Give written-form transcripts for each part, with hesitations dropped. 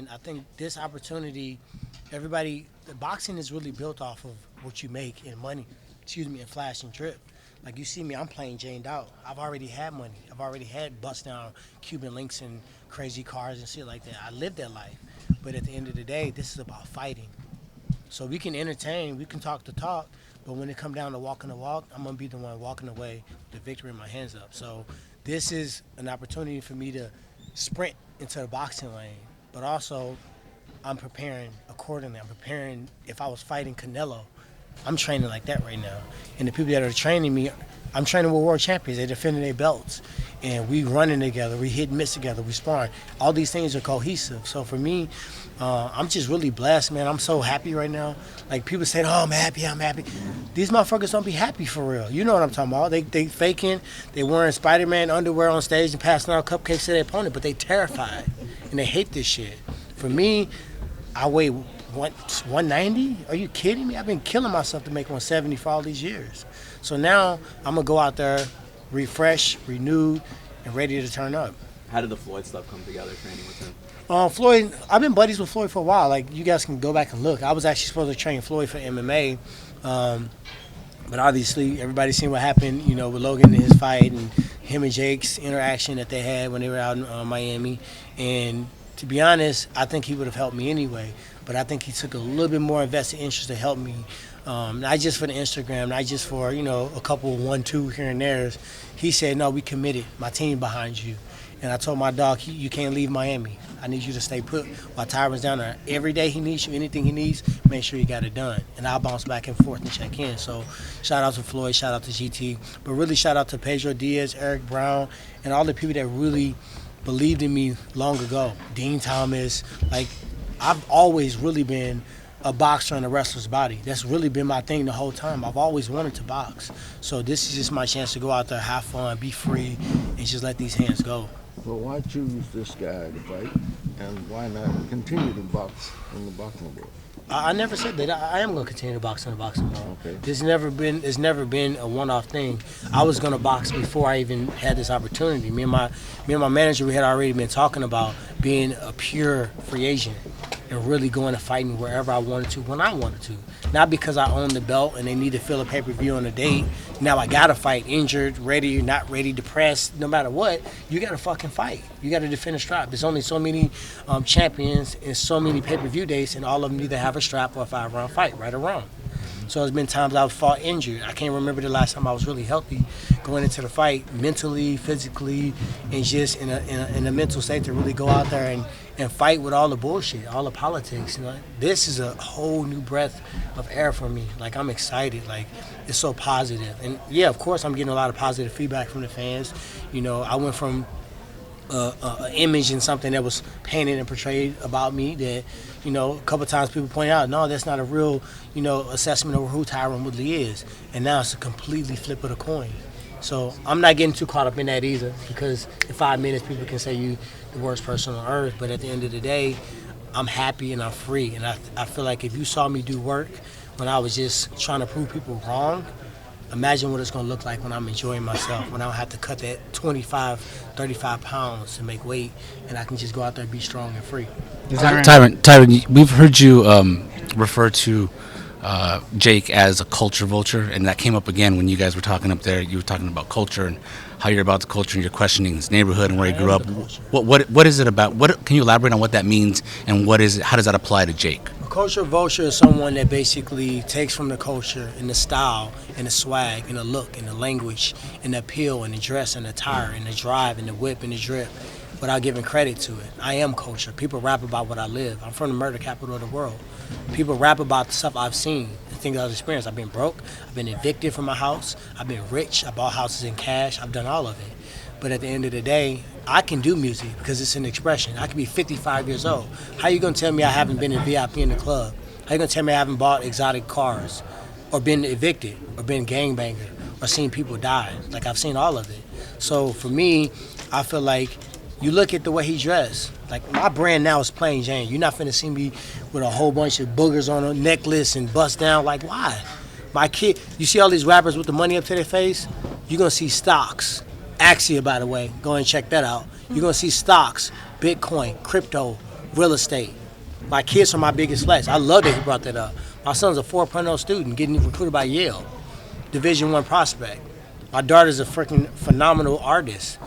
And I think this opportunity, the boxing is really built off of what you make in money, in flash and drip. Like you see me, I'm playing Janed out. I've already had money. I've already had bust down Cuban links and crazy cars and shit like that. I lived that life. But at the end of the day, this is about fighting. So we can entertain, we can talk the talk, but when it come down to walking the walk, I'm gonna be the one walking away with the victory in my hands up. So this is an opportunity for me to sprint into the boxing lane, but also I'm preparing accordingly. I'm preparing if I was fighting Canelo. I'm training like that right now. And the people that are training me, I'm training with world champions. They're defending their belts. And we running together, we hit and miss together, we sparring. All these things are cohesive. So for me, I'm just really blessed, man. I'm so happy right now. Like people say, oh, I'm happy, I'm happy. These motherfuckers don't be happy for real. You know what I'm talking about. They faking, they wearing Spider-Man underwear on stage and passing out cupcakes to their opponent, but they terrified. And they hate this shit. For me, I weigh 190? Are you kidding me? I've been killing myself to make 170 for all these years. So now I'm going to go out there, refreshed, renewed, and ready to turn up. How did the Floyd stuff come together, training with him? Floyd, I've been buddies with Floyd for a while. Like, you guys can go back and look. I was actually supposed to train Floyd for MMA, but obviously everybody's seen what happened, with Logan and his fight and him and Jake's interaction that they had when they were out in Miami. And to be honest, I think he would have helped me anyway, but I think he took a little bit more invested interest to help me, not just for the Instagram, not just for, a couple 1-2 here and there. He said, no, we committed, my team behind you. And I told my dog, you can't leave Miami. I need you to stay put while Tyron's down there. Every day he needs you, anything he needs, make sure you got it done. And I'll bounce back and forth and check in. So shout out to Floyd, shout out to GT, but really shout out to Pedro Diaz, Eric Brown, and all the people that really believed in me long ago. Dean Thomas, like I've always really been a boxer in a wrestler's body. That's really been my thing the whole time. I've always wanted to box. So this is just my chance to go out there, have fun, be free, and just let these hands go. Well, why choose this guy to fight, and why not continue to box in the boxing world? I never said that. I am going to continue to box in the boxing world. Okay. It's never been a one-off thing. I was going to box before I even had this opportunity. Me and my manager, we had already been talking about being a pure free agent and really going to fighting wherever I wanted to, when I wanted to. Not because I own the belt and they need to fill a pay-per-view on a date. Now I got to fight, injured, ready, not ready, depressed, no matter what. You got to fucking fight. You got to defend a strap. There's only so many champions and so many pay-per-view dates, and all of them either have a strap or a 5-round fight, right or wrong. So there's been times I've fought injured. I can't remember the last time I was really healthy going into the fight, mentally, physically, and just in a mental state to really go out there and fight with all the bullshit, all the politics. This is a whole new breath of air for me. Like, I'm excited. Like, it's so positive. And yeah, of course, I'm getting a lot of positive feedback from the fans. I went from an image and something that was painted and portrayed about me that, a couple times people point out, no, that's not a real, assessment of who Tyron Woodley is. And now it's a completely flip of the coin. So I'm not getting too caught up in that either, because in 5 minutes people can say you the worst person on earth. But at the end of the day, I'm happy and I'm free. And I feel like if you saw me do work when I was just trying to prove people wrong, imagine what it's going to look like when I'm enjoying myself, when I don't have to cut that 25, 35 pounds to make weight, and I can just go out there and be strong and free. Tyron, we've heard you refer to Jake as a culture vulture, and that came up again when you guys were talking up there. You were talking about culture and how you're about the culture, and you're questioning his neighborhood and where he grew up. What is it about? Can you elaborate on what that means, and what is it? How does that apply to Jake? A culture vulture is someone that basically takes from the culture and the style and the swag and the look and the language and the appeal and the dress and the attire and the drive and the whip and the drip without giving credit to it. I am culture. People rap about what I live. I'm from the murder capital of the world. People rap about the stuff I've seen, the things I've experienced. I've been broke. I've been evicted from my house. I've been rich. I bought houses in cash. I've done all of it. But at the end of the day, I can do music because it's an expression. I can be 55 years old. How you going to tell me I haven't been in VIP in the club? How you going to tell me I haven't bought exotic cars or been evicted or been gangbanger or seen people die? Like, I've seen all of it. So for me, I feel like you look at the way he dressed. Like, my brand now is plain Jane. You're not finna see me with a whole bunch of boogers on a necklace and bust down. Like, why? My kid, you see all these rappers with the money up to their face? You're gonna see stocks. Axia, by the way, go and check that out. You're gonna see stocks, Bitcoin, crypto, real estate. My kids are my biggest flex. I love that he brought that up. My son's a 4.0 student getting recruited by Yale, Division I prospect. My daughter's a freaking phenomenal artist.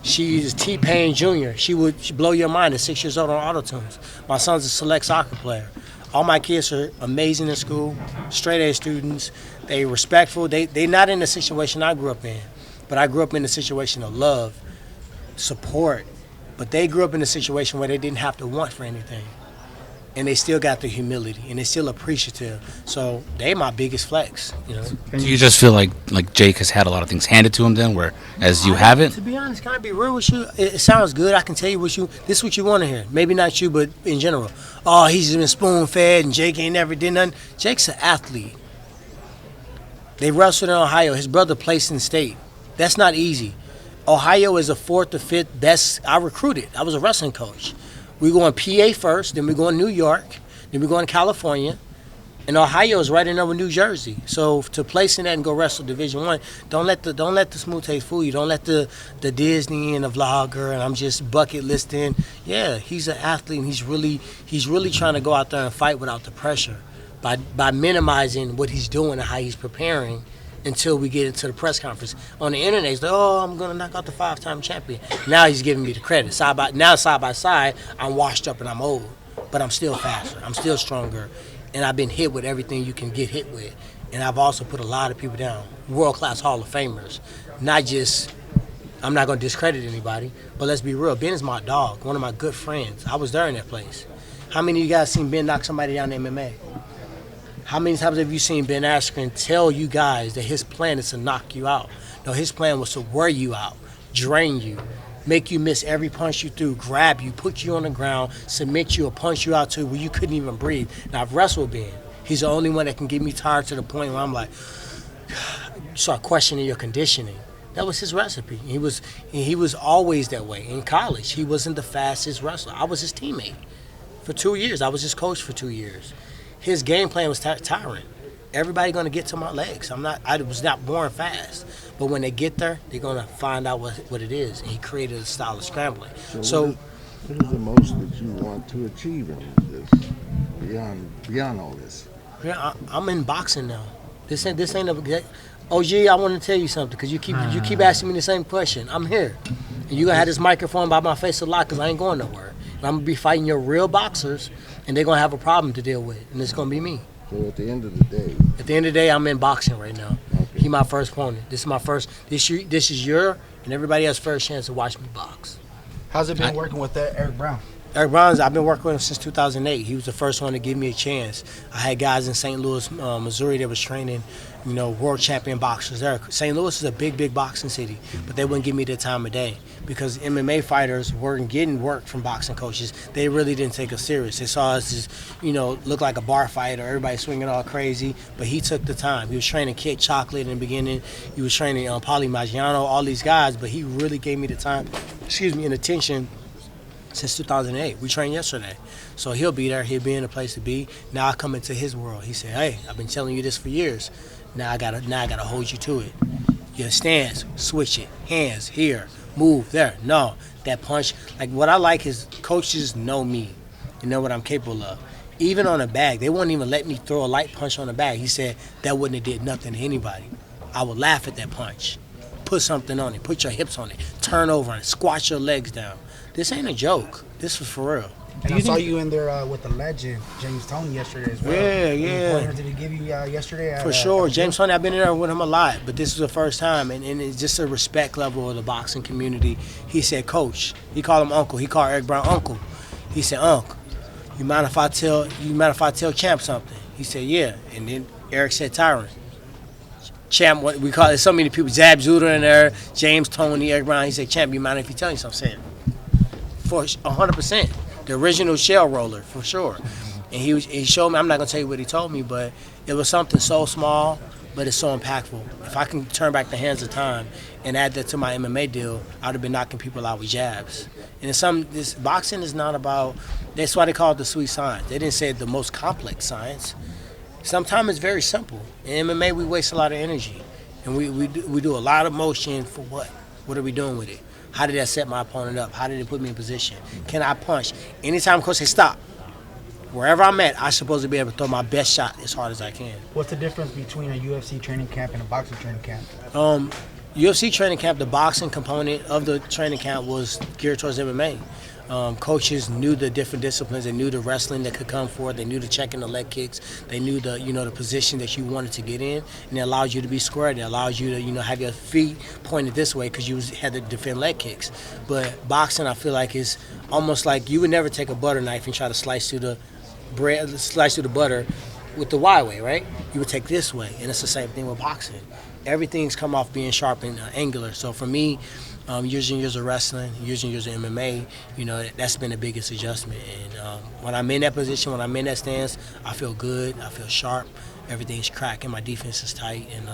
She's T-Pain Jr. She blow your mind at 6 years old on auto-tunes. My son's a select soccer player. All my kids are amazing in school, straight A students. They respectful. They not in the situation I grew up in, but I grew up in a situation of love, support. But they grew up in a situation where they didn't have to want for anything. And they still got the humility, and they're still appreciative. So they my biggest flex, you know. Do you just feel like Jake has had a lot of things handed to him then, whereas you haven't? To be honest, can I be real with you? It sounds good. I can tell you this is what you want to hear. Maybe not you, but in general. Oh, he's been spoon-fed, and Jake ain't never did nothing. Jake's an athlete. They wrestled in Ohio. His brother placed in state. That's not easy. Ohio is the 4th or 5th best. I recruited. I was a wrestling coach. We go in PA first, then we go in New York, then we go in California, and Ohio is right in there with New Jersey. So to place in that and go wrestle Division I, don't let the smooth taste fool you. Don't let the Disney and the vlogger and I'm just bucket listing. Yeah, he's an athlete and he's really trying to go out there and fight without the pressure by minimizing what he's doing and how he's preparing until we get into the press conference. On the internet, he's like, oh, I'm going to knock out the 5-time champion. Now he's giving me the credit. Side by side, I'm washed up and I'm old, but I'm still faster. I'm still stronger, and I've been hit with everything you can get hit with. And I've also put a lot of people down, world-class Hall of Famers. Not just, I'm not going to discredit anybody, but let's be real. Ben is my dog, one of my good friends. I was there in that place. How many of you guys seen Ben knock somebody down in MMA? How many times have you seen Ben Askren tell you guys that his plan is to knock you out? No, his plan was to wear you out, drain you, make you miss every punch you threw, grab you, put you on the ground, submit you, or punch you out to where you couldn't even breathe. Now, I've wrestled Ben. He's the only one that can get me tired to the point where I'm like, you start questioning your conditioning. That was his recipe. He was always that way. In college, he wasn't the fastest wrestler. I was his teammate for 2 years. I was his coach for 2 years. His game plan was Tyron. Everybody gonna get to my legs. I was not born fast, but when they get there, they're gonna find out what it is. And he created a style of scrambling. So what is the most that you want to achieve in this beyond all this? yeah, I'm in boxing now. This ain't a OG. I want to tell you something because you keep asking me the same question. I'm here, and you gonna have this microphone by my face a lot because I ain't going nowhere. And I'm gonna be fighting your real boxers, and they're gonna have a problem to deal with, and it's gonna be me. So at the end of the day, I'm in boxing right now. Okay. He my first opponent. This is my first. This is your and everybody else's first chance to watch me box. How's it been working with Eric Brown? Eric Brown's, I've been working with him since 2008. He was the first one to give me a chance. I had guys in St. Louis, Missouri that was training, world champion boxers there. St. Louis is a big boxing city, but they wouldn't give me the time of day because MMA fighters weren't getting work from boxing coaches. They really didn't take us serious. They saw us as, look like a bar fighter, everybody swinging all crazy, but he took the time. He was training Kid Chocolate in the beginning. He was training Paulie Maggiano, all these guys, but he really gave me the time, and attention since 2008. We trained yesterday. So he'll be there. He'll be in a place to be. Now I come into his world. He said, hey, I've been telling you this for years. Now I gotta hold you to it. Your stance, switch it. Hands, here, move, there. No, that punch. Like what I like is coaches know me and know what I'm capable of. Even on a bag, they wouldn't even let me throw a light punch on a bag. He said that wouldn't have did nothing to anybody. I would laugh at that punch. Put something on it. Put your hips on it. Turn over and squat your legs down. This ain't a joke. This was for real. And I saw you in there with the legend, James Toney, yesterday as well. Yeah. Any pointers did he give you yesterday? For sure. James Toney, I've been in there with him a lot, but this was the first time, and it's just a respect level of the boxing community. He said, Coach. He called him Uncle. He called Eric Brown Uncle. He said, Uncle, you mind if I tell Champ something? He said, yeah. And then Eric said, Tyron. Champ, what we call it, so many people, Zab Zuder in there, James Toney, Eric Brown. He said, Champ, you mind if he tell you something? For 100%. The original shell roller, for sure. And he showed me, I'm not going to tell you what he told me, but it was something so small, but it's so impactful. If I can turn back the hands of time and add that to my MMA deal, I would have been knocking people out with jabs. And this boxing is not about, that's why they call it the sweet science. They didn't say the most complex science. Sometimes it's very simple. In MMA, we waste a lot of energy. And we do a lot of motion for what? What are we doing with it? How did that set my opponent up? How did it put me in position? Can I punch? Anytime coach say stop, wherever I'm at, I'm supposed to be able to throw my best shot as hard as I can. What's the difference between a UFC training camp and a boxing training camp? UFC training camp, the boxing component of the training camp was geared towards MMA. Coaches knew the different disciplines. They knew the wrestling that could come forward. They knew the checking the leg kicks. They knew the position that you wanted to get in, and it allowed you to be squared. It allowed you to have your feet pointed this way because you had to defend leg kicks. But boxing, I feel like, is almost like you would never take a butter knife and try to slice through the butter with the Y way, right? You would take this way, and it's the same thing with boxing. Everything's come off being sharp and angular. So for me, years and years of wrestling, years and years of MMA, that's been the biggest adjustment. And when I'm in that position, when I'm in that stance, I feel good. I feel sharp. Everything's cracking. My defense is tight, and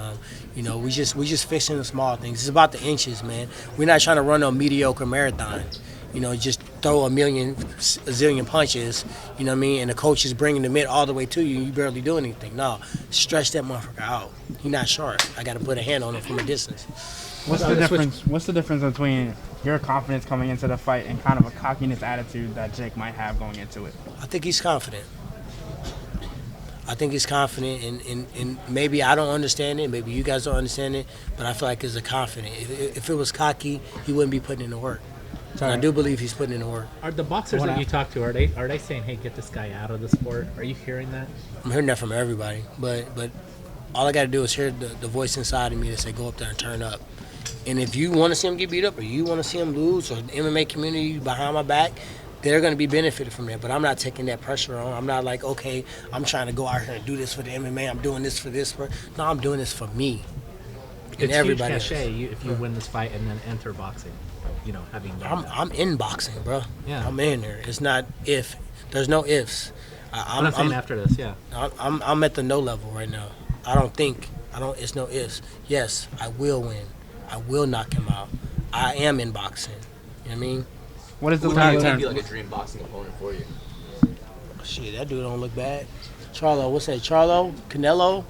we just fixing the small things. It's about the inches, man. We're not trying to run a mediocre marathon. Just throw a zillion punches, you know what I mean? And the coach is bringing the mitt all the way to you, and you barely do anything. No, stretch that motherfucker out. He's not sharp. I got to put a hand on him from a distance. What's the difference? What's the difference between your confidence coming into the fight and kind of a cockiness attitude that Jake might have going into it? I think he's confident. And maybe I don't understand it. Maybe you guys don't understand it. But I feel like it's a confident. If it was cocky, he wouldn't be putting in the work. And I do believe he's putting in the work. Are the boxers that you talk to, are they saying, hey, get this guy out of the sport? Are you hearing that? I'm hearing that from everybody. But all I got to do is hear the voice inside of me that say, go up there and turn up. And if you want to see him get beat up, or you want to see him lose, or the MMA community behind my back, they're going to be benefited from that. But I'm not taking that pressure on. I'm not like, okay, I'm trying to go out here and do this for the MMA. I'm doing this for this. No, I'm doing this for me. And everybody huge cachet if you win this fight and then enter boxing. Having done I'm in boxing, bro. Yeah. I'm in there. It's not if. There's no ifs. I'm not saying after this, yeah. I'm at the no level right now. It's no ifs. Yes, I will win. I will knock him out. I am in boxing. You know what I mean? What is the Who would be like a dream boxing opponent for you? Shit, that dude don't look bad. Charlo, what's that? Charlo, Canelo.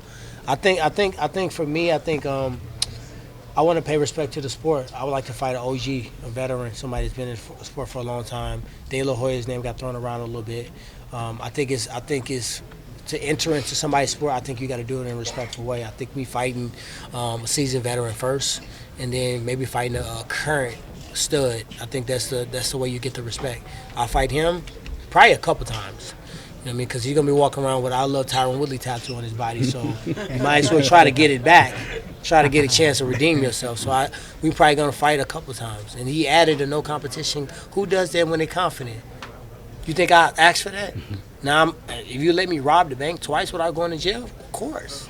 I think for me, I want to pay respect to the sport. I would like to fight an OG, a veteran, somebody that's been in the sport for a long time. De La Hoya's name got thrown around a little bit. I think it's to enter into somebody's sport. I think you got to do it in a respectful way. I think me fighting a seasoned veteran first, and then maybe fighting a current stud. I think that's the way you get the respect. I'll fight him probably a couple times. You know what I mean? Because he's going to be walking around with I Love Tyron Woodley tattoo on his body, so you might as well try to get it back, try to get a chance to redeem yourself. So we probably going to fight a couple times. And he added a no competition. Who does that when they're confident? You think I asked for that? Now, if you let me rob the bank twice without going to jail, of course.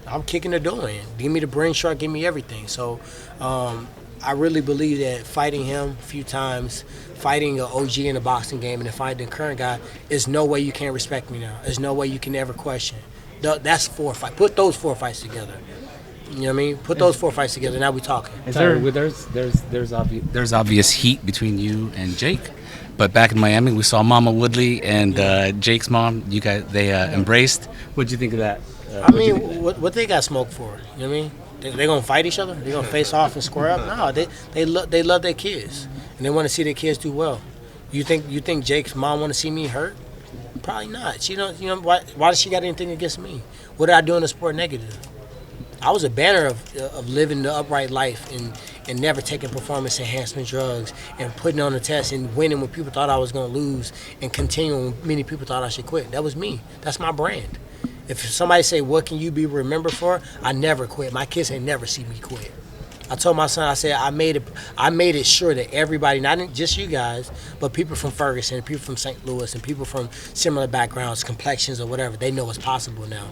I'm kicking the door in. Give me the brain shark, give me everything. So I really believe that fighting him a few times, fighting an OG in the boxing game, and then fighting the current guy, is no way you can't respect me now. There's no way you can ever question. That's 4 fights. Put those 4 fights together. You know what I mean? Put those 4 fights together. Now we talking. There's obvious heat between you and Jake. But back in Miami, we saw Mama Woodley and Jake's mom. You guys, they embraced. What'd you think of that? What they got smoked for? You know what I mean? They gonna fight each other? They gonna face off and square up? No, they love their kids, and they want to see their kids do well. You think Jake's mom want to see me hurt? Probably not. She don't. Why does she got anything against me? What did I do in the sport negative? I was a banner of living the upright life and never taking performance enhancement drugs and putting on the test and winning when people thought I was going to lose and continuing when many people thought I should quit. That was me. That's my brand. If somebody say, what can you be remembered for? I never quit. My kids ain't never see me quit. I told my son, I said, I made it sure that everybody, not just you guys, but people from Ferguson, people from St. Louis, and people from similar backgrounds, complexions or whatever, they know what's possible now.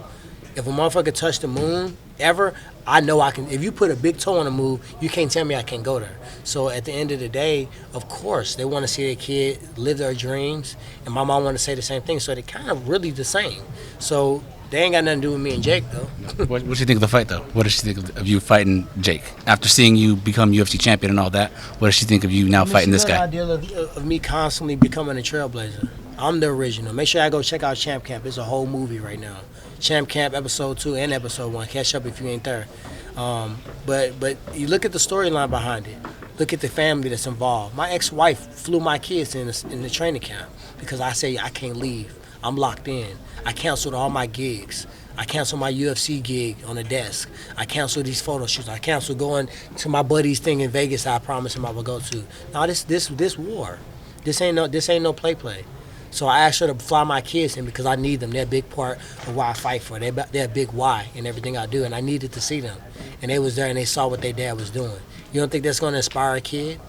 If a motherfucker touch the moon ever, I know I can. If you put a big toe on the moon, you can't tell me I can't go there. So at the end of the day, of course, they want to see their kid live their dreams, and my mom want to say the same thing. So they kind of really the same. So they ain't got nothing to do with me and Jake, though. What did you think of the fight, though? What did she think of you fighting Jake? After seeing you become UFC champion and all that, what does she think of you now fighting this guy? The idea of me constantly becoming a trailblazer. I'm the original. Make sure I go check out Champ Camp. It's a whole movie right now. Champ Camp episode 2 and episode 1. Catch up if you ain't there. But you look at the storyline behind it. Look at the family that's involved. My ex-wife flew my kids in the training camp because I say I can't leave. I'm locked in. I canceled all my gigs. I canceled my UFC gig on the desk. I canceled these photo shoots. I canceled going to my buddy's thing in Vegas I promised him I would go to. Now this war. This ain't no play. So I asked her to fly my kids in because I need them. They're a big part of why I fight for. They're a big why in everything I do, and I needed to see them. And they was there and they saw what their dad was doing. You don't think that's going to inspire a kid?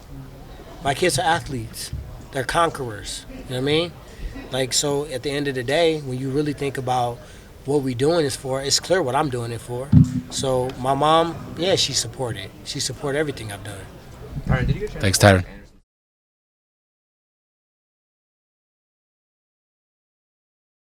My kids are athletes. They're conquerors. You know what I mean? Like, so at the end of the day, when you really think about what we doing this for, it's clear what I'm doing it for. So my mom, yeah, she supported. She supported everything I've done. Tyron, did you get a chance Thanks, to watch Tyron.